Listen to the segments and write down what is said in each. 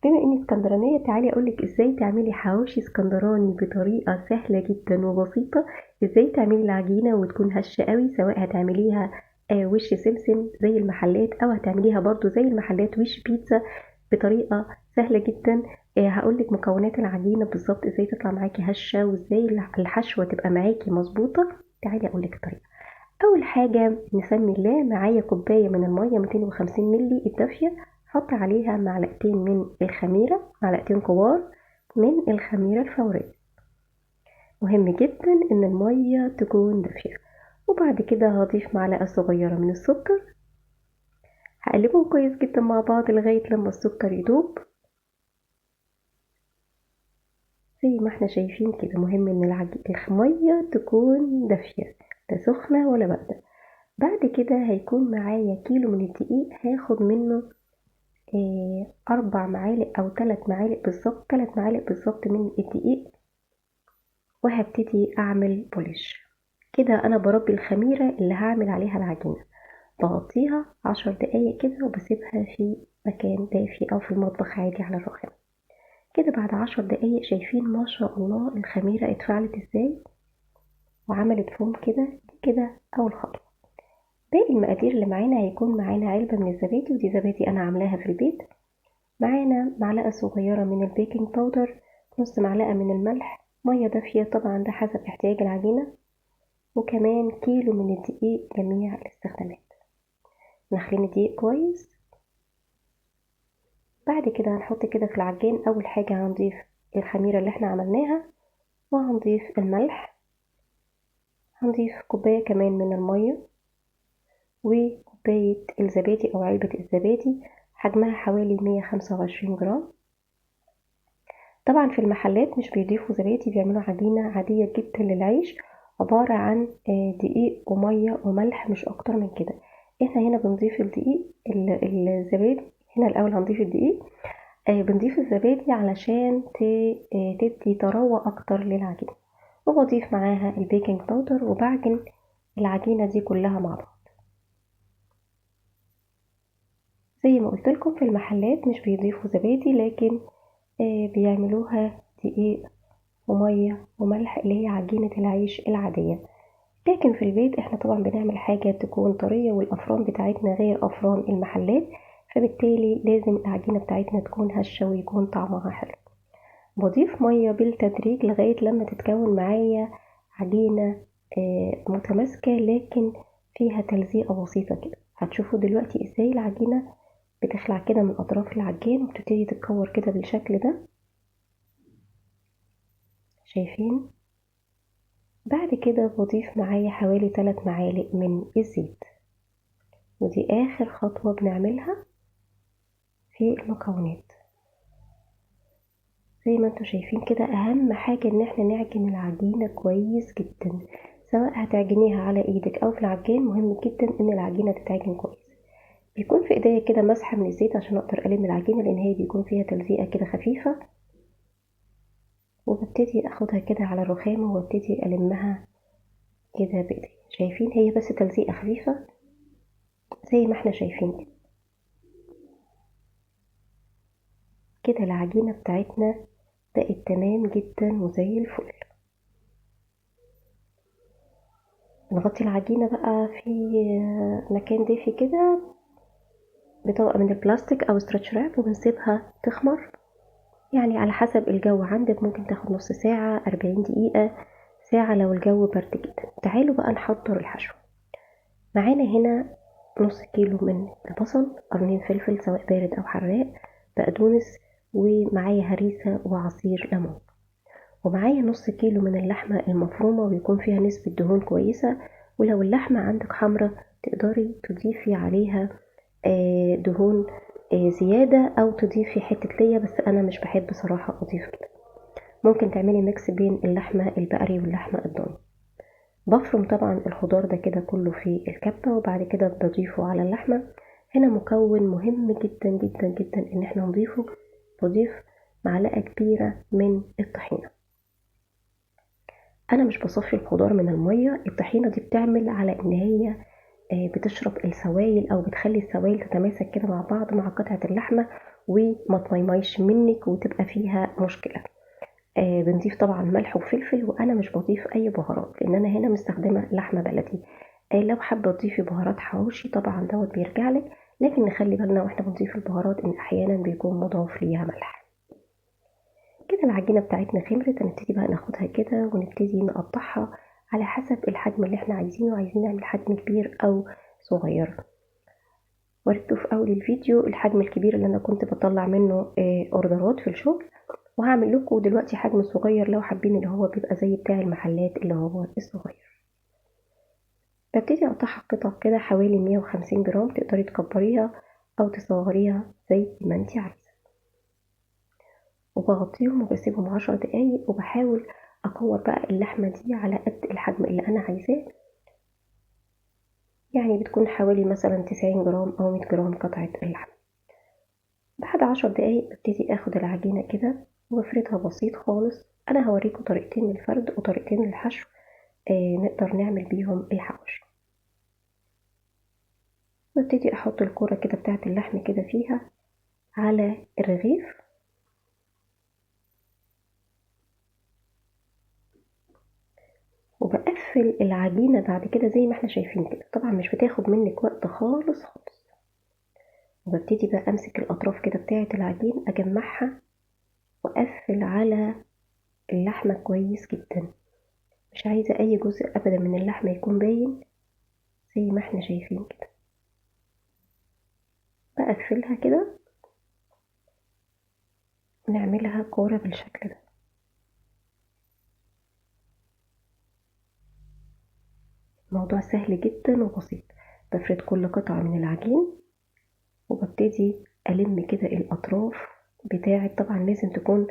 بما اني اسكندرانية تعالي اقولك ازاي تعملي حواوشي اسكندراني بطريقة سهلة جدا وبسيطة. ازاي تعملي العجينة وتكون هشة قوي، سواء هتعمليها وش سمسم زي المحلات او هتعمليها برضو زي المحلات وش بيتزا بطريقة سهلة جدا. هقولك مكونات العجينة بالظبط ازاي تطلع معاكي هشة، وازاي الحشوة تبقى معاكي مظبوطة. تعالي اقولك الطريقة. اول حاجة نسمي الله، معايا كوباية من المية 250 ملي الدافية، حط عليها معلقتين من الخميرة، معلقتين كبار من الخميرة الفورية. مهم جدا ان المية تكون دافية. وبعد كده هضيف معلقة صغيرة من السكر، هقلبهم كويس جدا مع بعض لغاية لما السكر يدوب زي ما احنا شايفين كده. مهم ان المية تكون دافية، لا سخنة ولا باردة. بعد كده هيكون معايا كيلو من الدقيق، هاخد منه 4 معالق او 3 معالق بالظبط، 3 معالق بالظبط من الدقيق. وهبتدي اعمل بولش كده. انا بربي الخميرة اللي هعمل عليها العجينة، بغطيها 10 دقايق كده وبسيبها في مكان دافي او في المطبخ عادي على الرخام كده. بعد 10 دقايق شايفين ما شاء الله الخميرة اتفعلت ازاي وعملت فوم كده. دي كده اول خطوة. باقي المقادير اللي معانا هيكون معانا علبة من الزبادي، ودي زبادي انا عاملاها في البيت. معانا معلقة صغيرة من البيكنج باودر، نص معلقة من الملح، مية دافية طبعا ده حسب احتياج العجينة، وكمان كيلو من الدقيق جميع الاستخدامات. نخلين الدقيق كويس. بعد كده هنحط كده في العجين. اول حاجة هنضيف الخميرة اللي احنا عملناها، وهنضيف الملح، هنضيف كوباية كمان من المية، وكوباية الزبادي او علبة الزبادي حجمها حوالي 125 جرام. طبعا في المحلات مش بيضيفوا زبادي، بيعملوا عجينة عادية جدا للعيش، عبارة عن دقيق ومية وملح مش اكتر من كده. احنا هنا بنضيف الدقيق الزبادي. هنا الاول هنضيف الدقيق، بنضيف الزبادي علشان تدي طراوة اكتر للعجينة، وبضيف معاها البيكنج باودر وبعجن العجينة دي كلها مع بعض. زي ما قلت لكم في المحلات مش بيضيفوا زبادي، لكن بيعملوها دقيق ومية وملح اللي هي عجينة العيش العادية. لكن في البيت احنا طبعا بنعمل حاجة تكون طرية، والأفران بتاعتنا غير أفران المحلات، فبالتالي لازم العجينة بتاعتنا تكون هشة ويكون طعمها حلو. بضيف مية بالتدريج لغاية لما تتكون معايا عجينة متماسكة لكن فيها تلزيقة بسيطة كده. هتشوفوا دلوقتي ازاي العجينة بتخلع كده من أطراف العجين وبتبتدي تتكور كده بالشكل ده، شايفين؟ بعد كده بضيف معايا حوالي 3 معالق من الزيت، ودي آخر خطوة بنعملها في المكونات. زي ما انتوا شايفين كده، أهم حاجة ان احنا نعجن العجينة كويس جدا، سواء هتعجنيها على ايدك او في العجين. مهم جدا ان العجينة تتعجن كويس. بيكون في ايديا كده مسحة من الزيت عشان اقدر الم العجينة، لان هي بيكون فيها تلزيقة كده خفيفة، وببتدي اخدها كده على الرخامة وابتدي المها كده بايدي. شايفين هي بس تلزيقة خفيفة زي ما احنا شايفين كده. العجينة بتاعتنا بقت تمام جدا وزي الفل. نغطي العجينة بقى في مكان دافي كده بطبقة من البلاستيك او ستريتش راب، وبنسيبها تخمر. يعني على حسب الجو عندك، ممكن تاخد نص ساعة، 40 دقيقة، ساعة لو الجو برد جدا. تعالوا بقى نحضر الحشو. معانا هنا نص كيلو من البصل، قرنين فلفل سواء بارد او حراق، بقدونس، ومعايا هريسة وعصير ليمون. ومعايا نص كيلو من اللحمة المفرومة ويكون فيها نسبة دهون كويسة. ولو اللحمة عندك حمرة تقدري تضيفي عليها دهون زيادة، او تضيفي حتة ليا، بس انا مش بحب صراحة اضيف كده. ممكن تعملي ميكس بين اللحمة البقري واللحمة الضاني. بفرم طبعا الخضار ده كده كله في الكبة، وبعد كده بضيفه على اللحمة. هنا مكون مهم جدا جدا جدا ان احنا نضيفه. بضيف معلقة كبيرة من الطحينة. انا مش بصفي الخضار من المية. الطحينة دي بتعمل على ان هي بتشرب السوائل او بتخلي السوائل تتماسك كده مع بعض مع قطعة اللحمة، وما تميميش منك وتبقى فيها مشكلة. بنضيف طبعا ملح وفلفل، وانا مش بضيف اي بهارات لان انا هنا مستخدمة لحمة بلدي. لو حابة تضيفي بهارات حواوشي طبعا دوت بيرجعلك، لكن نخلي بالنا واحنا بنضيف البهارات ان احيانا بيكون مضاف ليها ملح. كده العجينة بتاعتنا خمرت، هنبتدي بقى ناخدها كده ونبتدي نقطعها على حسب الحجم اللي احنا عايزينه، عايزين نعمل حجم كبير او صغير. وريته في اول الفيديو الحجم الكبير اللي انا كنت بطلع منه اوردرات في الشغل، وهعمل لكم دلوقتي حجم صغير لو حابين اللي هو بيبقى زي بتاع المحلات اللي هو الصغير. ببتدي اقطعها قطع كده حوالي 150 جرام، تقدري تكبريها او تصغريها زي ما انتي عايزة، وبغطيهم وبسيبهم 10 دقايق، وبحاول اكور بقى اللحمة دي على قد الحجم اللي انا عايزاه. يعني بتكون حوالي مثلا 90 جرام او 100 جرام قطعة اللحمة. بعد 10 دقايق ببتدي اخد العجينة كده وافردها بسيط خالص. انا هوريكم طريقتين للفرد وطريقتين للحشو نقدر نعمل بيهم الحواوشي. ببتدي احط الكرة كده بتاعت اللحم كده فيها على الرغيف، وبقفل العجينة بعد كده زي ما احنا شايفين كده، طبعا مش بتاخد منك وقت خالص خالص. وببتدي بقى امسك الاطراف كده بتاعت العجين اجمعها واقفل على اللحمة كويس جدا، مش عايزة اي جزء ابدا من اللحمة يكون باين زي ما احنا شايفين كده. بقفلها كده ونعملها كورة بالشكل ده. الموضوع سهل جدا وبسيط. بفرد كل قطعة من العجين وببتدي ألم كده الأطراف بتاعة، طبعا لازم تكون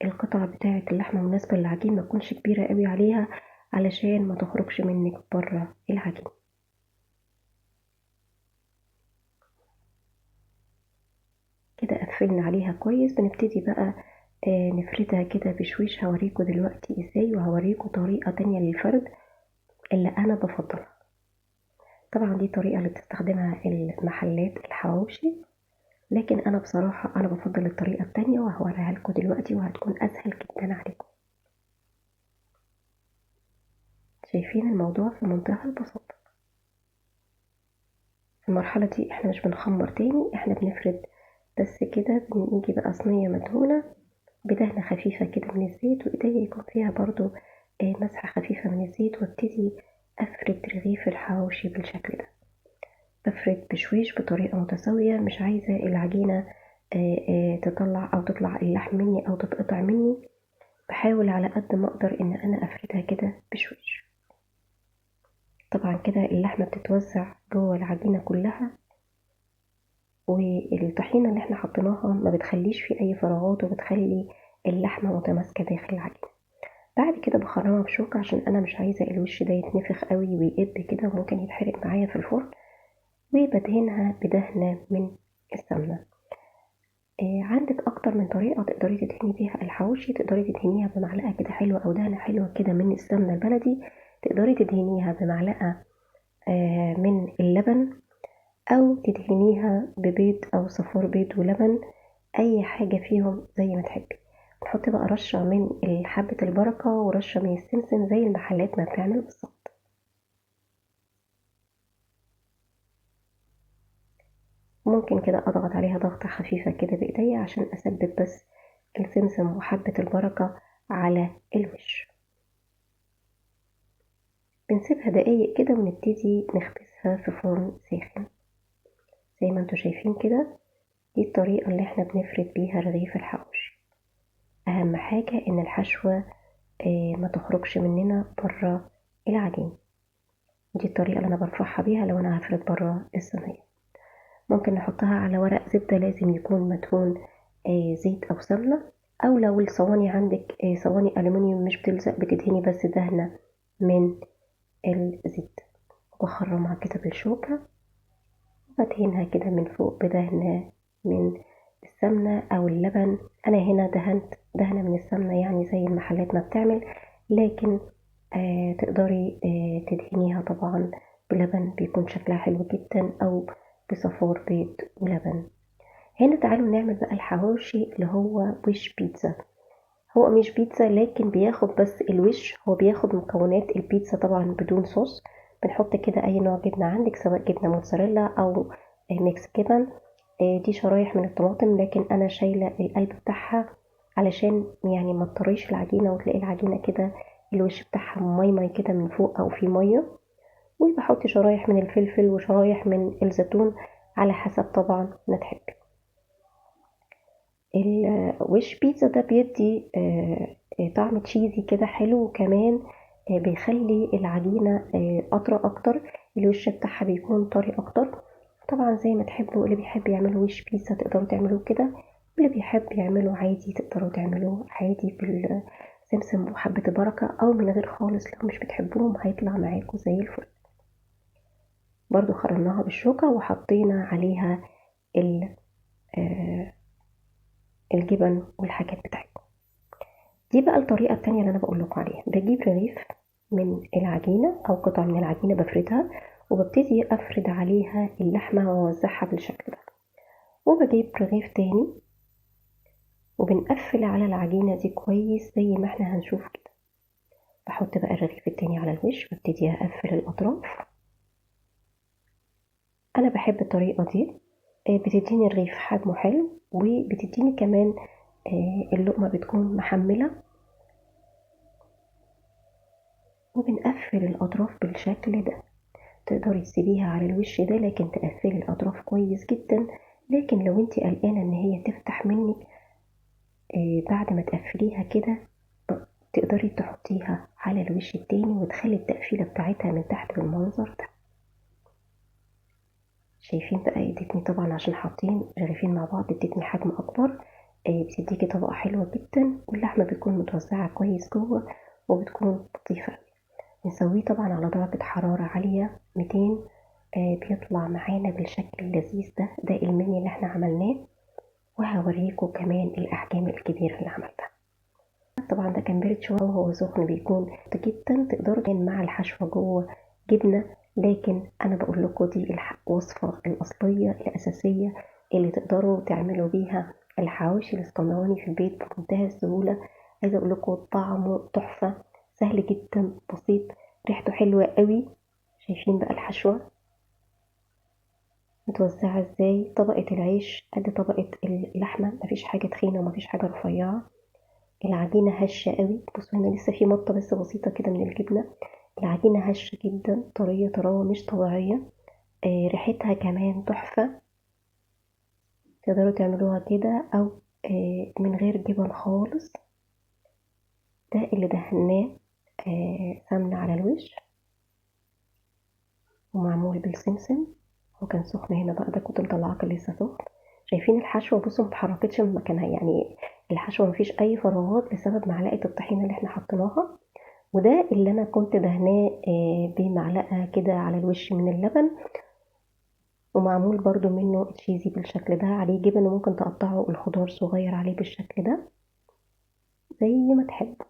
القطعة بتاعة اللحمة مناسبة للعجين، ما تكونش كبيرة قوي عليها علشان ما تخرجش منك بره العجين. كده قفلنا عليها كويس. بنبتدي بقى نفردها كده بشويش، هوريكم دلوقتي ازاي، وهوريكم طريقة تانية للفرد اللي انا بفضلها. طبعا دي طريقة اللي بتستخدمها المحلات الحواوشي، لكن انا بصراحة انا بفضل الطريقة التانية وهوريها لكم دلوقتي وهتكون اسهل جدا عليكم. شايفين الموضوع في منتهى البساطة. في المرحلة دي احنا مش بنخمر تاني، احنا بنفرد بس كده. بنيجي بقى صينية مدهونة بدهنة خفيفة كده من الزيت، وايديا يكون فيها برضو مسحة خفيفة من الزيت، وابتدي افرد رغيف الحواوشي بالشكل ده. بفرد بشويش بطريقة متساوية، مش عايزة العجينة تطلع او تطلع اللحم مني او تتقطع مني. بحاول على قد ما اقدر ان انا افردها كده بشويش. طبعا كده اللحمة بتتوزع جوه العجينة كلها، والطحينة اللي احنا حطيناها ما بتخليش فيه اي فراغات وبتخلي اللحمة متماسكة داخل العجينة. بعد كده بخرمها بشوكة عشان انا مش عايزة الوش ده يتنفخ قوي ويقب كده وممكن يتحرق معايا في الفرن. وبدهنها بدهنة من السمنة. عندك اكتر من طريقة تقدري تدهني بيها الحواوشي. تقدري تدهنيها بمعلقة كده حلوة او دهنة حلوة كده من السمنة البلدي، تقدري تدهنيها بمعلقة من اللبن، او تدهنيها ببيض او صفار بيض ولبن، اي حاجة فيهم زي ما تحبي. نحط بقى رشة من حبة البركة ورشة من السمسم زي المحلات ما بتعمل بالظبط. ممكن كده اضغط عليها ضغطة خفيفة كده بايديا عشان اثبت بس السمسم وحبة البركة على الوش. بنسيبها دقايق كده ونبتدي نخبزها في فرن ساخن زي ما انتوا شايفين كده. دي الطريقة اللي احنا بنفرد بيها رغيف الحواوشي. اهم حاجة ان الحشوة ما تخرجش مننا بره العجين. دي الطريقة اللي انا برفعها بيها لو انا هفرد بره الصينية. ممكن نحطها على ورق زبدة، لازم يكون مدهون زيت او سمنة، او لو الصواني عندك صواني ألومنيوم مش بتلزق بتدهني بس دهنة من الزيت. بخرمها كده بالشوكة وبدهنها كده من فوق بدهنة من السمنة أو اللبن. أنا هنا دهنت دهنة من السمنة يعني زي المحلات ما بتعمل، لكن تقدري تدهنيها طبعا بلبن بيكون شكلها حلو جدا، أو بصفار بيض ولبن. هنا تعالوا نعمل بقى الحواوشي اللي هو وش بيتزا. هو مش بيتزا لكن بياخد بس الوش، هو بياخد مكونات البيتزا طبعا بدون صوص. بنحط كده اي نوع جبنة عندك، سواء جبنة موتزاريلا او ميكس جبن. دي شرايح من الطماطم، لكن انا شايلة القلب بتاعها علشان يعني ما تطريش العجينة وتلاقي العجينة كده الوش بتاعها مي كده من فوق او في مية. وبحط شرايح من الفلفل وشرايح من الزيتون على حسب طبعا ما تحب. الوش بيتزا ده بيدي طعم تشيزي كده حلو، وكمان بيخلي العجينة أطرى أكتر. الوش بتاعها بيكون طري أكتر. طبعا زي ما تحبوا، اللي بيحب يعملوا وش بيتزا تقدروا تعملوه كده، واللي بيحب يعملوا عادي تقدروا تعملوه عادي بالسمسم وحبة البركة، أو من غير خالص لو مش بتحبوهم هيطلع معاكم زي الفل. برضو خرمناها بالشوكة وحطينا عليها آه، الجبن والحاجات بتاعتكم. دي بقى الطريقة التانية اللي أنا بقول لكم عليها. بجيب رغيف من العجينة أو قطع من العجينة بفردها، وببتدي أفرد عليها اللحمة وأوزعها بالشكل ده. وبجيب رغيف تاني وبنقفل على العجينة دي كويس زي ما احنا هنشوف كده. بحط بقى الرغيف التاني على الوش وابتدي أقفل الأطراف. أنا بحب الطريقة دي، بتديني الرغيف حجمه حلو، وبتديني كمان اللقمة بتكون محملة. وبنقفل الأطراف بالشكل ده. تقدري تسيبيها على الوش ده، لكن تقفلي الأطراف كويس جدا. لكن لو انتي قلقانة ان هي تفتح منك بعد ما تقفليها كده، تقدري تحطيها على الوش التاني وتخلي التقفيلة بتاعتها من تحت بالمنظر ده. شايفين بقى ادتني طبعا عشان حاطين رغيفين مع بعض ادتني حجم اكبر. بتديكي طبقة حلوة جدا، واللحمة بتكون متوزعة كويس جوه وبتكون لطيفة. نسويه طبعا على درجة حرارة عالية 200. بيطلع معانا بالشكل اللذيذ ده المني اللي احنا عملناه. وهوريكم كمان الأحجام الكبيرة اللي عملتها. طبعا ده كان بارد شوية وهو سخن بيكون جدا. تقدروا كمان مع الحشوة جوه جبنة، لكن أنا بقول لكم دي الوصفة الأصلية الأساسية اللي تقدروا تعملوا بيها الحواوشي الاسكندراني في البيت بمنتهى السهولة. عايزة أقول لكم طعمه تحفة، سهل جدا، بسيط، ريحته حلوة قوي. شايفين بقى الحشوة متوزعة ازاي؟ طبقة العيش قد طبقة اللحمة، مفيش حاجة تخينة ومفيش حاجة رفيعة. العجينة هشة قوي. بصوا هنا لسه في مطة بس بسيطة كده من الجبنة. العجينة هشة جدا، طرية طراوة مش طبيعية. ريحتها كمان تحفة. تقدروا تعملوها كده أو من غير جبن خالص. ده اللي دهناه سمنة على الوش ومعمول بالسمسم. وكان سخن هنا بقى، ده كنت مطلعاه كان لسه سخن. شايفين الحشوة؟ بصوا متحركتش من مكانها، يعني الحشوة مفيش أي فراغات بسبب معلقة الطحينة اللي احنا حطيناها. وده اللي أنا كنت دهناه بمعلقة كده على الوش من اللبن. ومعمول برضو منه تشيزي بالشكل ده، عليه جبن، وممكن تقطعوا الخضار صغير عليه بالشكل ده زي ما تحبوا.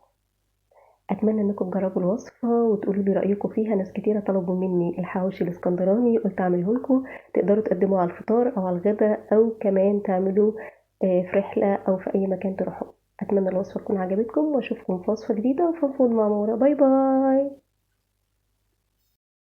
اتمنى انكم تجربوا الوصفه وتقولوا لي رايكم فيها. ناس كتيره طلبوا مني الحواوشي الاسكندراني، قلت اعمله لكم. تقدروا تقدموه على الفطار او على الغداء، او كمان تعملوه في رحله او في اي مكان تروحوا. اتمنى الوصفه تكون عجبتكم، واشوفكم في وصفه جديده وفي فود معموره. باي باي.